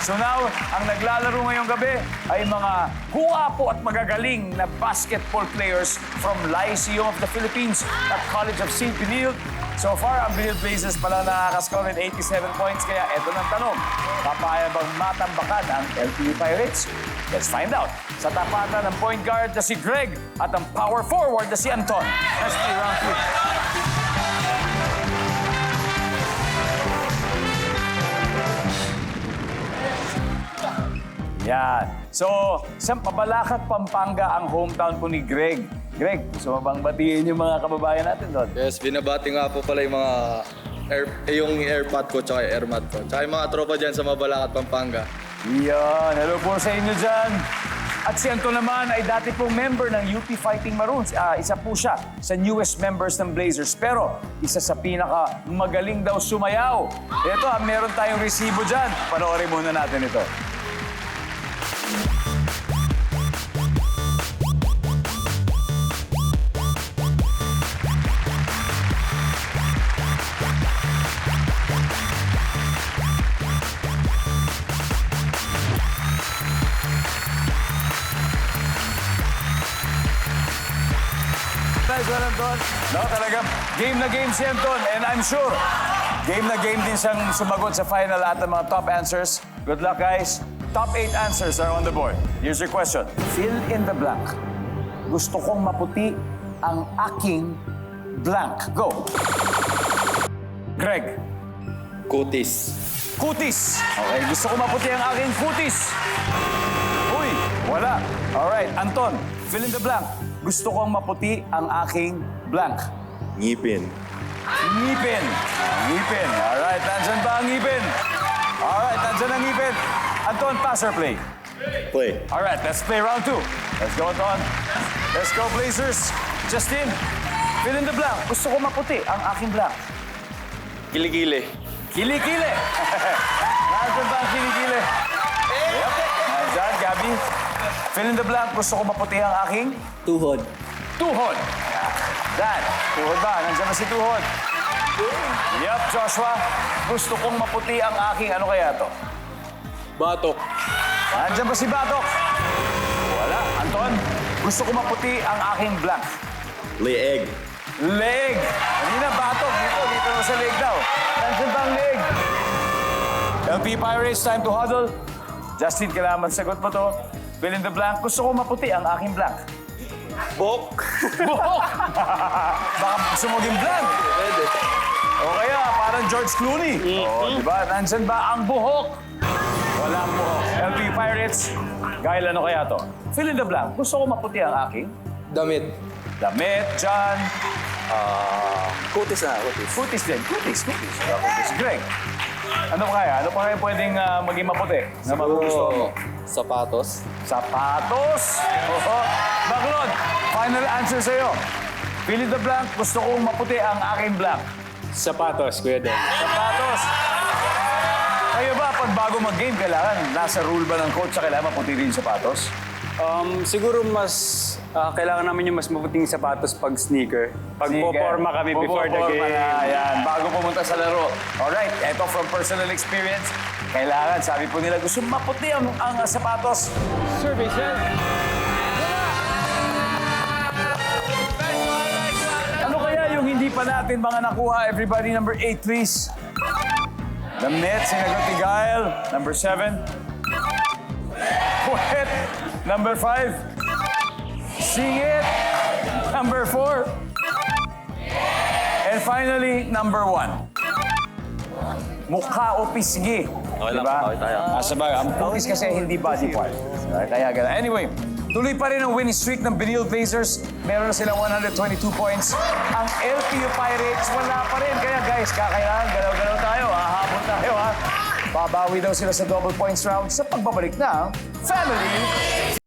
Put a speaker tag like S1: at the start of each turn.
S1: So now, ang naglalaro ngayong gabi ay mga guwapo at magagaling na basketball players from Lyceum of the Philippines at College of St. Benilde. So far, ang Benilde Blazers pala nakakascore ng 87 points. Kaya eto ng tanong, papaya bang matambakan ang LPU Pirates? Let's find out. Sa tapatan ng point guard na si Greg at ang power forward na si Anton. Let's play round 3. Yan. So, sa Mabalacat, Pampanga ang hometown po ni Greg. Greg, gusto mo bang batiin yung mga kababayan natin doon?
S2: Yes, binabati nga po pala yung mga yung airpod ko tsaka yung airmat ko. Tsaka yung mga tropa dyan sa Mabalacat, Pampanga.
S1: Yan. Hello po sa inyo dyan. At si Anton naman ay dati pong member ng UP Fighting Maroons. Isa po siya sa newest members ng Blazers. Pero isa sa pinaka magaling daw sumayaw. Ito, meron tayong resibo dyan. Panoorin muna natin ito. Nice one, Anton. No, talaga, game na game si Anton. And I'm sure, game na game din siyang sumagot sa final at ang mga top answers. Good luck, guys. Top 8 answers are on the board. Here's your question. Fill in the blank. Gusto kong maputi ang aking blank. Go. Greg.
S2: Kutis.
S1: Kutis. Okay, gusto ko maputi ang aking kutis. Uy, wala. Alright, Anton, fill in the blank. Gusto kong maputi ang aking blank.
S2: Ngipin.
S1: Ngipin. Ngipin. Alright, nandyan ba ang ngipin? Alright, nandyan ang ngipin. Anton, pass or play?
S2: Play.
S1: Alright, let's play round 2. Let's go, Anton. Let's go, Blazers. Justin, fill in the blank. Gusto ko maputi ang aking blank.
S2: Kilikili.
S1: Kilikili. Nandyan ba ang kilikili? Yep. Nandyan, Gabi. Fill in the blank. Gusto ko maputi ang aking
S3: Tuhod.
S1: tuhod. Dan, tuhod ba? Nandiyan na si tuhod. Yup, Joshua. Gusto kong maputi ang aking, ano kaya to?
S3: Batok.
S1: Nandiyan ba si Batok? Wala. Anton, gusto kong maputi ang aking blank.
S2: Leeg.
S1: Leg. Kanina, Batok. Dito na sa leg daw. Nandiyan ba ang leg? LP Pirates, time to huddle. Justin, kailangan sagot mo to. Fill in the blank. Gusto kong maputi ang aking blank.
S2: Bok.
S1: Buhok! Baka gusto mo maging blank.
S2: Pwede.
S1: O kaya, parang George Clooney. O, di ba? Nandyan ba ang buhok? Walang buhok. LP Pirates, Kyle, ano kaya to? Fill in the blank. Gusto ko maputi ang aking
S2: Damit.
S1: damit, John.
S2: Kutis na, kutis.
S1: Kutis din. Kutis. Kutis. Greg, ano pa kaya? Ano pa kaya pwedeng maging maputi? Na magugustuhan mo?
S2: Sapatos.
S1: Sapatos. Oo. Baklod, final answer sa'yo. Fill in the blank. Gusto kong maputi ang aking blank.
S3: Sapatos, Kuya Den.
S1: Sapatos. Kayo ba, pag bago mag-game, kailangan nasa rule ba ng coach sa kailangan maputi rin yung sapatos?
S3: Siguro mas kailangan namin yung mas maputing sapatos pag sneaker. Pag poporma kami before the
S1: Poporma
S3: game.
S1: na, yan, bago pumunta sa laro. Alright, eto from personal experience. Kailangan, sabi po nila, gusto maputi ang sapatos.
S3: Survey, sir.
S1: Ano kaya yung hindi pa natin mga nakuha? Everybody, number 8, please. The Mets, sinagot ni Kyle. Number 7. Puwet. Number 5. Singit. Number 4. And finally, number 1. Mukha o pisngi.
S2: Okay lang, okay tayo.
S1: Sabagay, ang pukis kasi hindi body part. Kaya gano'n. Anyway, tuloy pa rin ang winning streak ng Benilde Blazers. Meron na silang 122 points. Ang LPU Pirates, wala pa rin. Kaya guys, kakailangan, galaw-galaw tayo. Habol tayo, ha? Babawi daw sila sa double points round sa pagbabalik ng Family